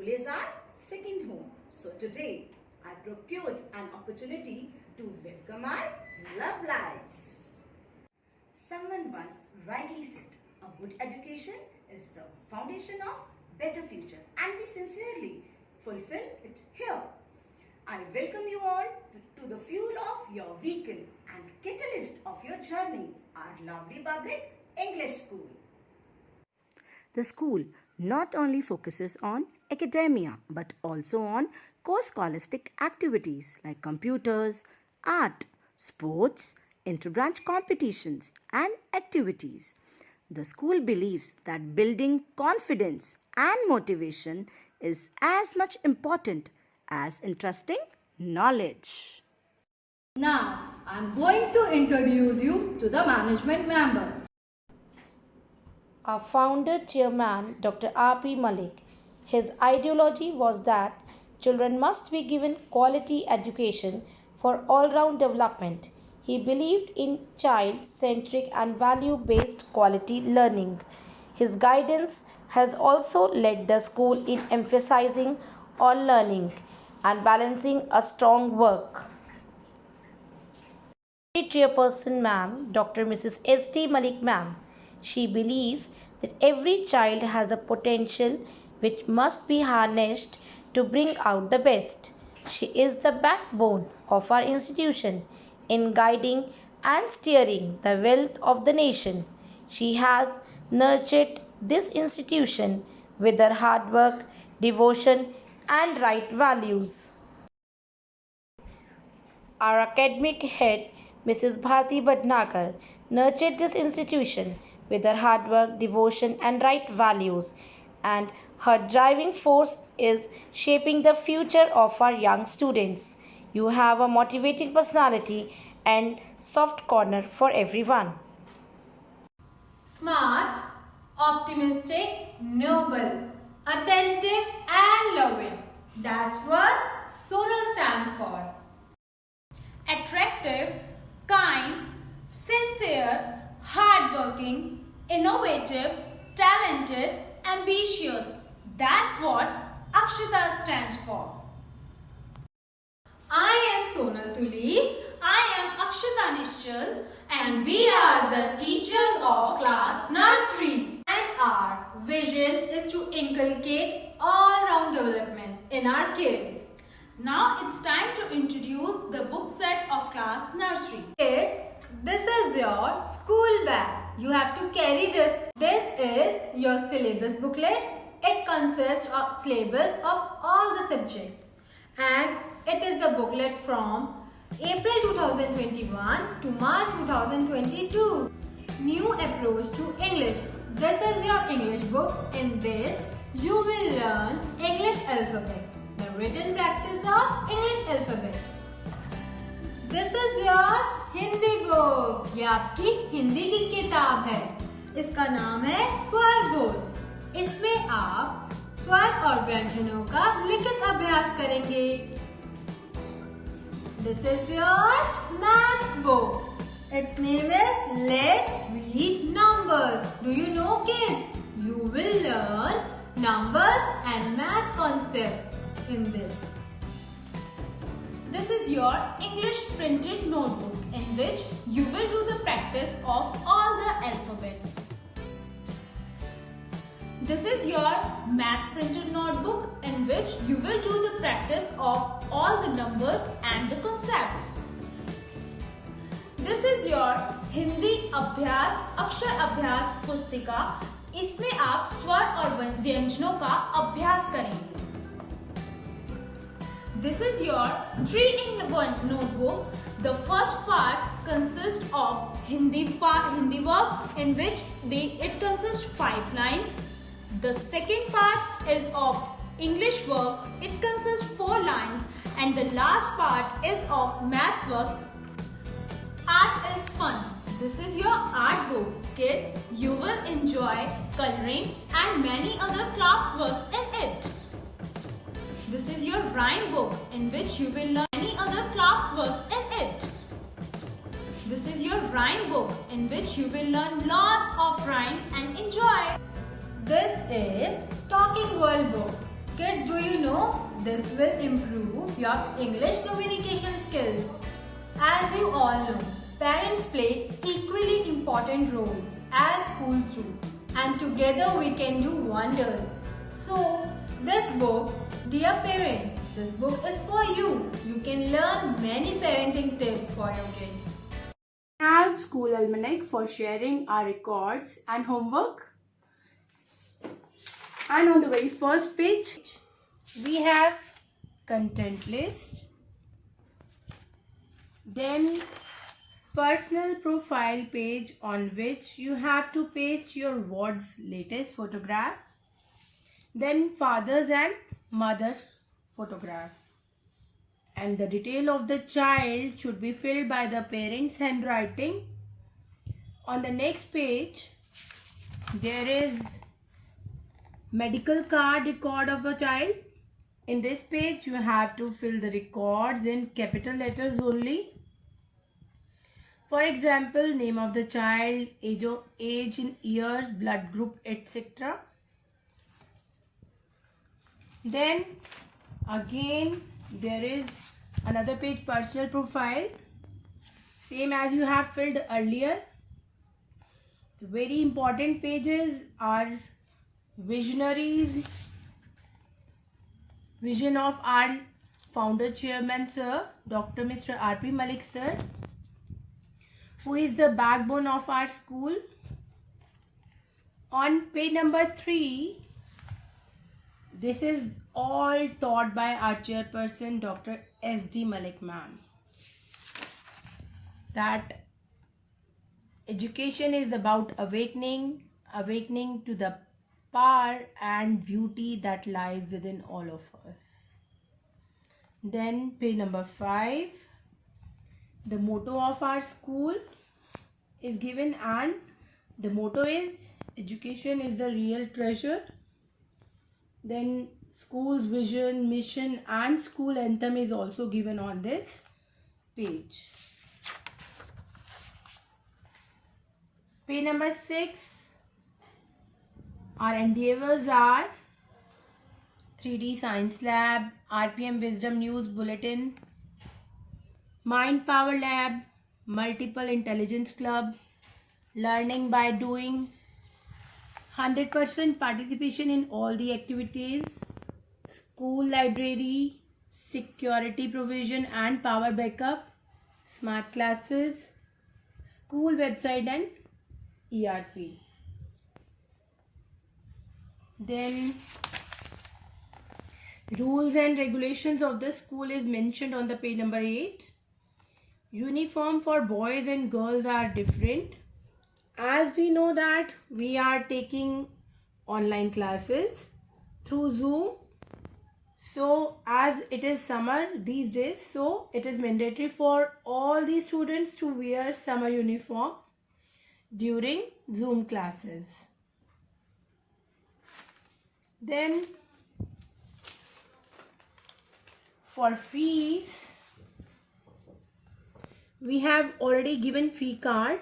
School is our second home. So today, I procured an opportunity to welcome our love lights. Someone once rightly said, a good education is the foundation of better future, and we sincerely fulfill it here. I welcome you all to the fuel of your vehicle and catalyst of your journey, our lovely public English school. The school not only focuses on academia but also on co-scholastic activities like computers, art, sports, interbranch competitions and activities. The school believes that building confidence and motivation is as much important as interesting knowledge. Now, I am going to introduce you to the management members. Our founder chairman, Dr. R.P. Malik, his ideology was that children must be given quality education for all-round development. He believed in child-centric and value-based quality learning. His guidance has also led the school in emphasizing on learning and balancing a strong work. Chairperson ma'am, Dr. Mrs. S.T. Malik ma'am. She believes that every child has a potential which must be harnessed to bring out the best. She is the backbone of our institution in guiding and steering the wealth of the nation. She has nurtured this institution with her hard work, devotion, and right values. Our academic head, Mrs. Bharti Bhatnagar, nurtured this institution with her hard work, devotion, and right values, and her driving force is shaping the future of our young students. You have a motivating personality and soft corner for everyone. Smart, optimistic, noble, attentive and loving. That's what Sonal stands for. Attractive, kind, sincere, hardworking, innovative, talented, ambitious. That's what Akshita stands for. I am Sonal Tuli. I am Akshita Nishchal and we are the teachers of class nursery. And our vision is to inculcate all-round development in our kids. Now it's time to introduce the book set of class nursery. Kids, this is your school bag. You have to carry this. This is your syllabus booklet. It consists of syllabus of all the subjects. And it is the booklet from April 2021 to March 2022. New approach to English. This is your English book. In this, you will learn English alphabets. The written practice of English alphabets. This is your Hindi book. ये आपकी हिंदी की किताब है. इसका नाम है स्वर बोध. इसमें आप स्वर और व्यंजनों का लिखित अभ्यास करेंगे. This is your maths book. Its name is Let's Read Numbers. Do you know, kids? You will learn numbers and maths concepts in this. This is your English printed notebook in which you will do the practice of all the alphabets. This is your maths printed notebook in which you will do the practice of all the numbers and the concepts. This is your Hindi अभ्यास अक्षर अभ्यास पुस्तिका. इसमें आप स्वर और व्यंजनों का अभ्यास करेंगे. This is your 3-in-1 notebook. The first part consists of Hindi work in which it consists 5 lines. The second part is of English work. It consists 4 lines. And the last part is of maths work. Art is fun. This is your art book. Kids, you will enjoy coloring and many other craft works in it. This is your rhyme book in which you will learn many other craft works in it. This is your rhyme book in which you will learn lots of rhymes and enjoy. This is Talking World book. Kids, do you know this will improve your English communication skills? As you all know, parents play equally important role as schools do, and together we can do wonders. So, this book, dear parents, this book is for you. You can learn many parenting tips for your kids. We have school almanac for sharing our records and homework. And on the very first page, we have content list. Then personal profile page on which you have to paste your ward's latest photograph. Then father's and mother's photograph. And the detail of the child should be filled by the parent's handwriting. On the next page, there is medical card record of a child. In this page, you have to fill the records in capital letters only. For example, name of the child, age in years, blood group, etc. Then again there is another page, personal profile, same as you have filled earlier. The very important pages are visionaries, vision of our founder chairman sir, Dr. Mr. R.P. Malik sir, who is the backbone of our school. On page number 3, this is all taught by our chairperson, Dr. S.D. Malik ma'am. That education is about awakening to the power and beauty that lies within all of us. Then page number 5, the motto of our school is given, and the motto is education is the real treasure. Then school's vision, mission and school anthem is also given on this page. Page number 6, our endeavors are 3D Science Lab, RPM Wisdom News Bulletin, Mind Power Lab, Multiple Intelligence Club, Learning by Doing, 100% participation in all the activities, school library, security provision and power backup, smart classes, school website and ERP. Then rules and regulations of the school is mentioned on the page number 8. Uniform for boys and girls are different. As we know that we are taking online classes through Zoom, so as it is summer these days, so it is mandatory for all the students to wear summer uniform during Zoom classes. Then for fees, we have already given fee card.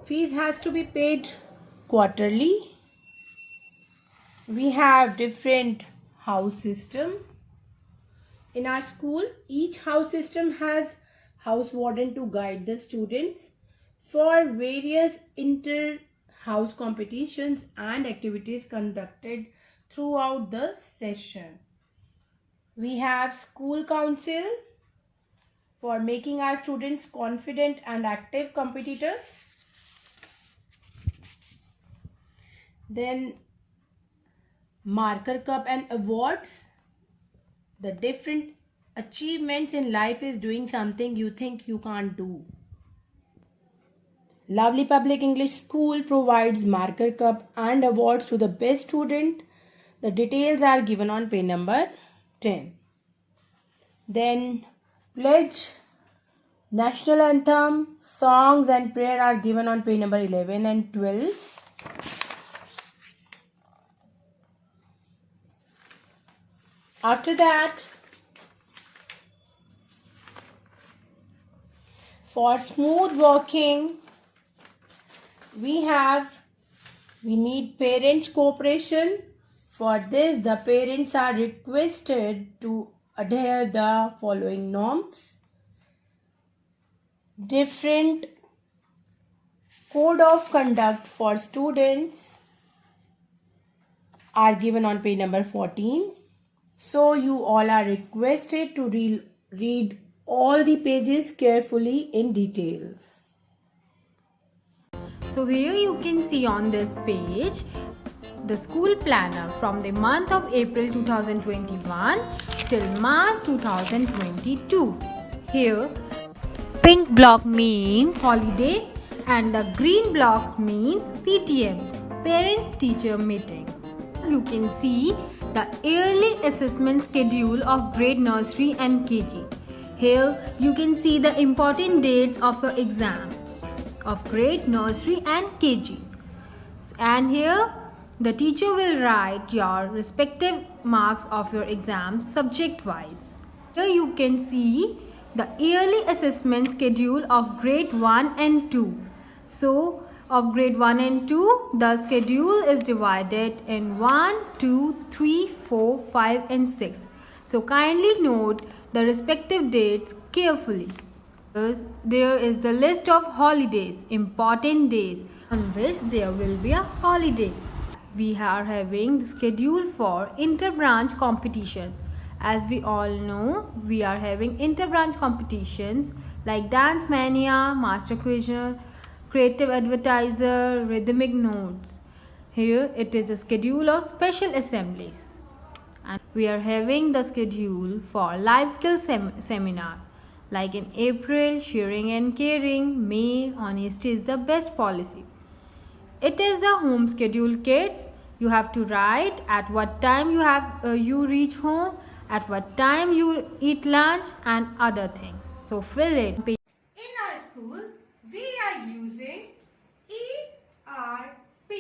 Fees has to be paid quarterly. We have different house system. In our school, each house system has house warden to guide the students for various inter-house competitions and activities conducted throughout the session. We have school council for making our students confident and active competitors. Then marker cup and awards. The different achievements in life is doing something you think you can't do. Lovely Public English School provides marker cup and awards to the best student. The details are given on page number 10. Then pledge, national anthem, songs and prayer are given on page number 11 and 12. After that, for smooth walking, we need parents' cooperation For this, the parents are requested to adhere the following norms. Different code of conduct for students are given on page number 14. So you all are requested to read all the pages carefully in details. So here you can see on this page the school planner from the month of April 2021 till March 2022. Here pink block means holiday and the green block means PTM, parents teacher meeting. You can see the yearly assessment schedule of grade nursery and KG. Here you can see the important dates of your exam of grade nursery and KG. And here the teacher will write your respective marks of your exam subject wise. Here you can see the yearly assessment schedule of grade 1 and 2. So of grade 1 and 2, the schedule is divided in 1, 2, 3, 4, 5 and 6. So kindly note the respective dates carefully. There is the list of holidays, important days on which there will be a holiday. We are having the schedule for inter-branch competition. As we all know, we are having inter-branch competitions like Dance Mania, Master Quizzer, Creative Advertiser, Rhythmic Notes. Here it is the schedule of special assemblies. And we are having the schedule for life skill seminar. Like in April, sharing and caring, May, honesty is the best policy. It is the home schedule, kids. You have to write at what time you reach home, at what time you eat lunch and other things. So fill it. In our school, we are using ERP,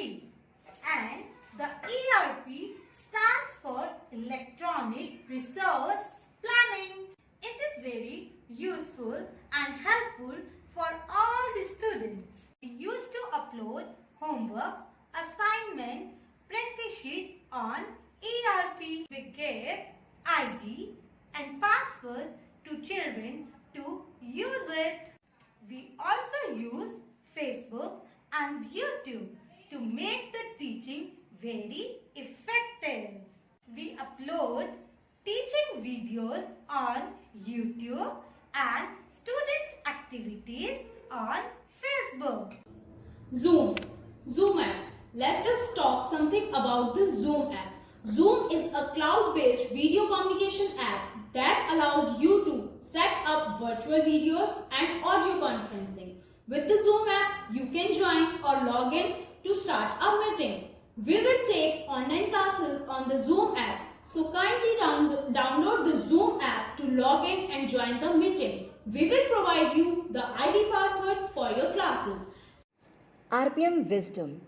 and the ERP stands for Electronic Resource Planning. It is very useful and helpful for all the students. We used to upload homework, assignment, practice sheet on ERP. We give ID and password to children to use it. We also use Facebook and YouTube to make the teaching very effective. We upload teaching videos on YouTube and students' activities on Facebook. Zoom app. Let us talk something about the Zoom app. Zoom is a cloud-based video communication app that allows you to set up virtual videos and audio conferencing. With the Zoom app, you can join or log in to start a meeting. We will take online classes on the Zoom app, so kindly download the Zoom app to log in and join the meeting. We will provide you the ID password for your classes. RPM Wisdom,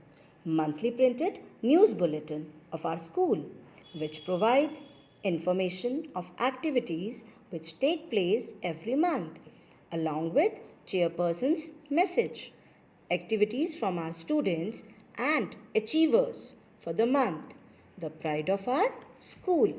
monthly printed news bulletin of our school, which provides information of activities which take place every month, along with chairperson's message, activities from our students and achievers for the month, the pride of our school.